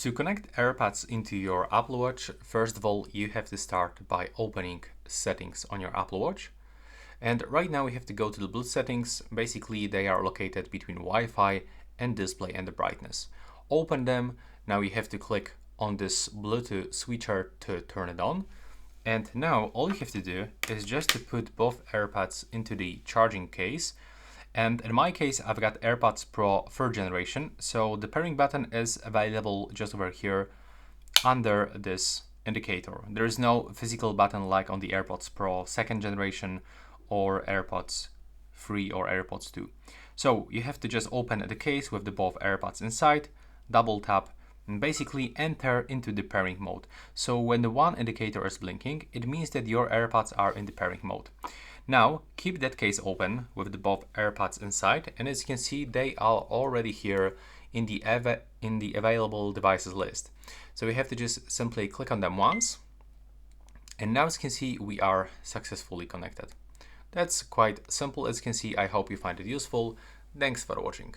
To connect AirPods into your Apple Watch, first of all, you have to start by opening settings on your Apple Watch. And right now we have to go to the Bluetooth settings. Basically, they are located between Wi-Fi and display and the brightness. Open them. Now you have to click on this Bluetooth switcher to turn it on. And now all you have to do is just to put both AirPods into the charging case. And in my case, I've got AirPods Pro 3rd generation, so the pairing button is available just over here under this indicator. There is no physical button like on the AirPods Pro 2nd generation or AirPods 3 or AirPods 2. So you have to just open the case with the both AirPods inside, double tap, and basically enter into the pairing mode. So when the one indicator is blinking, it means that your AirPods are in the pairing mode. Now keep that case open with the both AirPods inside, and as you can see, they are already here in the available devices list. So we have to just simply click on them once, and now as you can see, we are successfully connected. That's quite simple. As you can see, I hope you find it useful. Thanks for watching.